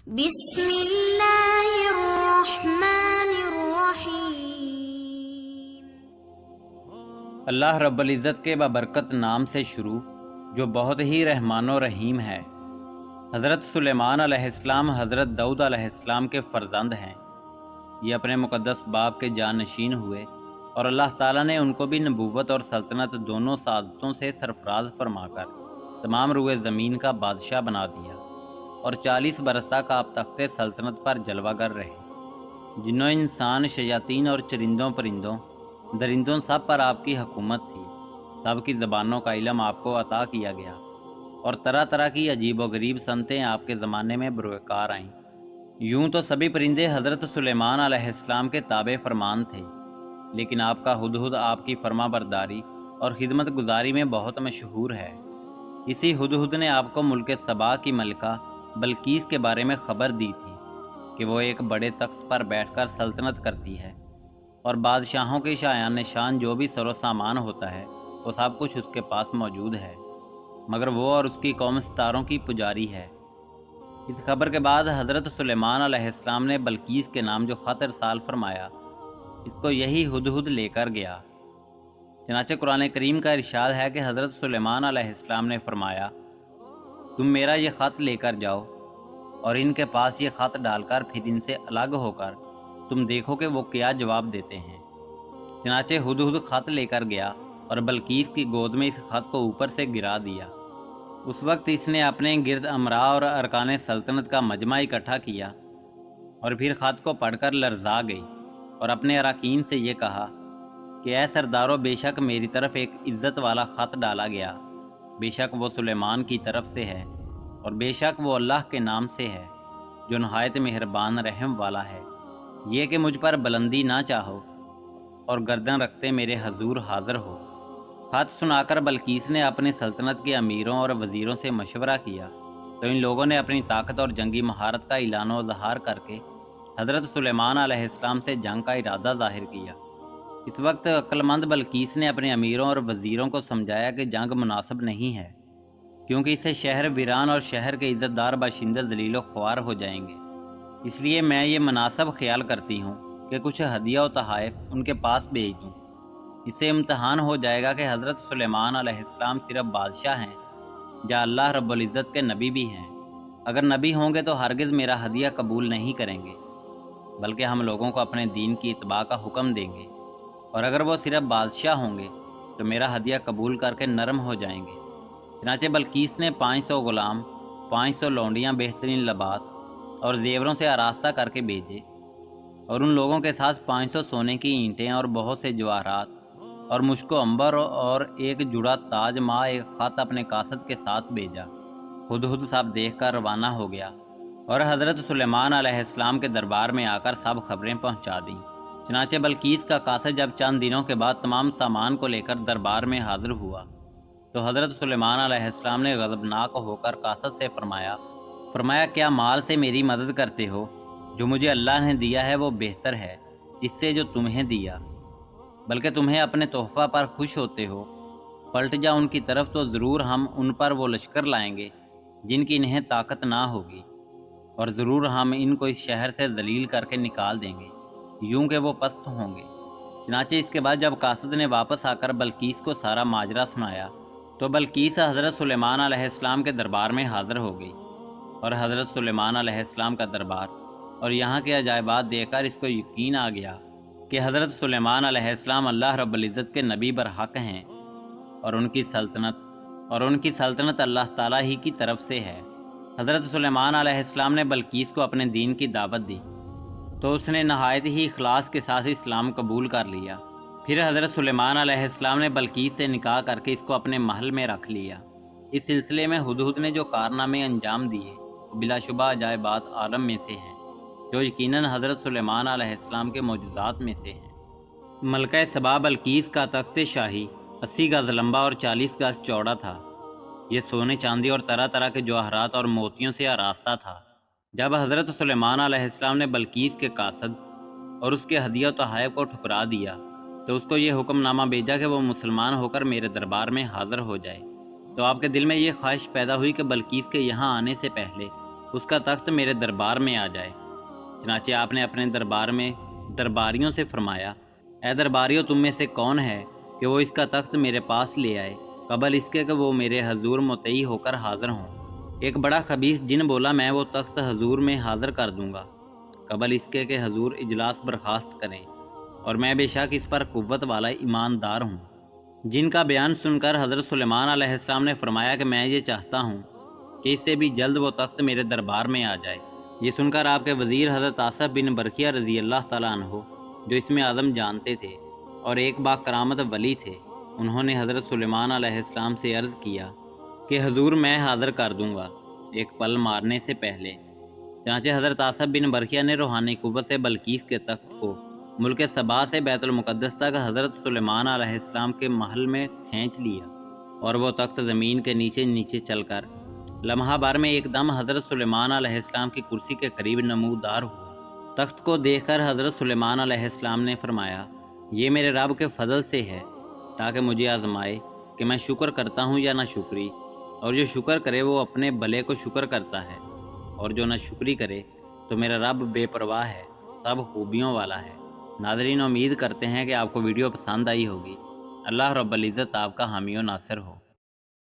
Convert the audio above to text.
بسم اللہ الرحمن الرحیم۔ اللہ رب العزت کے بابرکت نام سے شروع جو بہت ہی رحمان و رحیم ہے۔ حضرت سلیمان علیہ السلام حضرت داؤد علیہ السلام کے فرزند ہیں۔ یہ اپنے مقدس باپ کے جانشین ہوئے اور اللہ تعالیٰ نے ان کو بھی نبوت اور سلطنت دونوں سعادتوں سے سرفراز فرما کر تمام روئے زمین کا بادشاہ بنا دیا، اور 40 برس تک آپ تخت سلطنت پر جلوہ گر رہے۔ جنوں انسان، شیاطین اور چرندوں پرندوں درندوں سب پر آپ کی حکومت تھی۔ سب کی زبانوں کا علم آپ کو عطا کیا گیا، اور طرح طرح کی عجیب و غریب صنعتیں آپ کے زمانے میں بروکار آئیں۔ یوں تو سبھی پرندے حضرت سلیمان علیہ السلام کے تابع فرمان تھے، لیکن آپ کا ہدہد آپ کی فرما برداری اور خدمت گزاری میں بہت مشہور ہے۔ اسی ہدہد نے آپ کو ملک سبا کی ملکہ بلقیس کے بارے میں خبر دی تھی کہ وہ ایک بڑے تخت پر بیٹھ کر سلطنت کرتی ہے، اور بادشاہوں کے شایان نشان جو بھی سر و سامان ہوتا ہے وہ سب کچھ اس کے پاس موجود ہے، مگر وہ اور اس کی قوم ستاروں کی پجاری ہے۔ اس خبر کے بعد حضرت سلیمان علیہ السلام نے بلقیس کے نام جو خط ارسال فرمایا، اس کو یہی ہدہد لے کر گیا۔ چنانچہ قرآن کریم کا ارشاد ہے کہ حضرت سلیمان علیہ السلام نے فرمایا، تم میرا یہ خط لے کر جاؤ اور ان کے پاس یہ خط ڈال کر پھر ان سے الگ ہو کر تم دیکھو کہ وہ کیا جواب دیتے ہیں۔ چنانچہ ہدہد خط لے کر گیا اور بلقیس کی گود میں اس خط کو اوپر سے گرا دیا۔ اس وقت اس نے اپنے گرد امراء اور ارکان سلطنت کا مجمع اکٹھا کیا، اور پھر خط کو پڑھ کر لرزا گئی اور اپنے اراکین سے یہ کہا کہ اے سردارو، بے شک میری طرف ایک عزت والا خط ڈالا گیا، بے شک وہ سلیمان کی طرف سے ہے، اور بے شک وہ اللہ کے نام سے ہے جو نہایت مہربان رحم والا ہے۔ یہ کہ مجھ پر بلندی نہ چاہو اور گردن رکھتے میرے حضور حاضر ہو۔ خط سنا کر بلقیس نے اپنی سلطنت کے امیروں اور وزیروں سے مشورہ کیا، تو ان لوگوں نے اپنی طاقت اور جنگی مہارت کا اعلان و اظہار کر کے حضرت سلیمان علیہ السلام سے جنگ کا ارادہ ظاہر کیا۔ اس وقت عقل مند بلقیس نے اپنے امیروں اور وزیروں کو سمجھایا کہ جنگ مناسب نہیں ہے، کیونکہ اسے شہر ویران اور شہر کے عزت دار باشندے ذلیل و خوار ہو جائیں گے۔ اس لیے میں یہ مناسب خیال کرتی ہوں کہ کچھ ہدیہ و تحائف ان کے پاس بھیج دوں۔ اس سے امتحان ہو جائے گا کہ حضرت سلیمان علیہ السلام صرف بادشاہ ہیں یا اللہ رب العزت کے نبی بھی ہیں۔ اگر نبی ہوں گے تو ہرگز میرا ہدیہ قبول نہیں کریں گے، بلکہ ہم لوگوں کو اپنے دین کی اتباع کا حکم دیں گے، اور اگر وہ صرف بادشاہ ہوں گے تو میرا ہدیہ قبول کر کے نرم ہو جائیں گے۔ چنانچہ بلقیس نے 500 غلام، 500 لونڈیاں بہترین لباس اور زیوروں سے آراستہ کر کے بھیجے، اور ان لوگوں کے ساتھ 500 سونے کی اینٹیں اور بہت سے جواہرات اور مشک و عنبر اور ایک جڑا تاج ماں ایک خط اپنے قاصد کے ساتھ بھیجا۔ ہدہد سب دیکھ کر روانہ ہو گیا اور حضرت سلیمان علیہ السلام کے دربار میں آ کر سب خبریں پہنچا دیں۔ چنانچہ بلقیس کا قاصد جب چند دنوں کے بعد تمام سامان کو لے کر دربار میں حاضر ہوا، تو حضرت سلیمان علیہ السلام نے غضبناک ہو کر قاصد سے فرمایا کیا مال سے میری مدد کرتے ہو؟ جو مجھے اللہ نے دیا ہے وہ بہتر ہے اس سے جو تمہیں دیا، بلکہ تمہیں اپنے تحفہ پر خوش ہوتے ہو۔ پلٹ جا ان کی طرف تو ضرور ہم ان پر وہ لشکر لائیں گے جن کی انہیں طاقت نہ ہوگی، اور ضرور ہم ان کو اس شہر سے ذلیل کر کے نکال دیں گے، یوں کہ وہ پست ہوں گے۔ چنانچہ اس کے بعد جب قاصد نے واپس آ کر بلقیس کو سارا ماجرا سنایا، تو بلقیس حضرت سلیمان علیہ السلام کے دربار میں حاضر ہو گئی، اور حضرت سلیمان علیہ السلام کا دربار اور یہاں کے عجائبات دیکھ کر اس کو یقین آ گیا کہ حضرت سلیمان علیہ السلام اللہ رب العزت کے نبی برحق ہیں، اور ان کی سلطنت اللہ تعالیٰ ہی کی طرف سے ہے۔ حضرت سلیمان علیہ السلام نے بلقیس کو اپنے دین کی دعوت دی، تو اس نے نہایت ہی اخلاص کے ساتھ اسلام قبول کر لیا۔ پھر حضرت سلیمان علیہ السلام نے بلقیس سے نکاح کر کے اس کو اپنے محل میں رکھ لیا۔ اس سلسلے میں ہدہد نے جو کارنامے انجام دیے وہ بلا شبہ عجائبات عالم میں سے ہیں، جو یقیناً حضرت سلیمان علیہ السلام کے معجزات میں سے ہیں۔ ملکہ سبا بلقیس کا تخت شاہی 80 گز لمبا اور 40 گز چوڑا تھا۔ یہ سونے، چاندی اور طرح طرح کے جواہرات اور موتیوں سے آراستہ تھا۔ جب حضرت سلیمان علیہ السلام نے بلقیس کے قاصد اور اس کے ہدیہ و تحائف کو ٹھکرا دیا، تو اس کو یہ حکم نامہ بھیجا کہ وہ مسلمان ہو کر میرے دربار میں حاضر ہو جائے۔ تو آپ کے دل میں یہ خواہش پیدا ہوئی کہ بلقیس کے یہاں آنے سے پہلے اس کا تخت میرے دربار میں آ جائے۔ چنانچہ آپ نے اپنے دربار میں درباریوں سے فرمایا، اے درباریوں، تم میں سے کون ہے کہ وہ اس کا تخت میرے پاس لے آئے قبل اس کے کہ وہ میرے حضور مطیع ہو کر حاضر ہوں۔ ایک بڑا خبیث جن بولا، میں وہ تخت حضور میں حاضر کر دوں گا قبل اس کے کہ حضور اجلاس برخاست کریں، اور میں بے شک اس پر قوت والا ایماندار ہوں۔ جن کا بیان سن کر حضرت سلیمان علیہ السلام نے فرمایا کہ میں یہ چاہتا ہوں کہ اس سے بھی جلد وہ تخت میرے دربار میں آ جائے۔ یہ سن کر آپ کے وزیر حضرت آصف بن برقیہ رضی اللہ تعالیٰ عنہ، جو اس میں اعظم جانتے تھے اور ایک با کرامت ولی تھے، انہوں نے حضرت سلیمان علیہ السلام سے عرض کیا کہ حضور میں حاضر کر دوں گا ایک پل مارنے سے پہلے۔ چنانچہ حضرت آصف بن برقیہ نے روحانی قوت سے بلقیس کے تخت کو ملک سبا سے بیت المقدس تک حضرت سلیمان علیہ السلام کے محل میں کھینچ لیا، اور وہ تخت زمین کے نیچے نیچے چل کر لمحہ بھر میں ایک دم حضرت سلیمان علیہ السلام کی کرسی کے قریب نمودار ہوا۔ تخت کو دیکھ کر حضرت سلیمان علیہ السلام نے فرمایا، یہ میرے رب کے فضل سے ہے تاکہ مجھے آزمائے کہ میں شکر کرتا ہوں یا نہ شکری، اور جو شکر کرے وہ اپنے بھلے کو شکر کرتا ہے، اور جو نہ شکری کرے تو میرا رب بے پرواہ ہے، سب خوبیوں والا ہے۔ ناظرین، امید کرتے ہیں کہ آپ کو ویڈیو پسند آئی ہوگی۔ اللہ رب العزت آپ کا حامی و ناصر ہو۔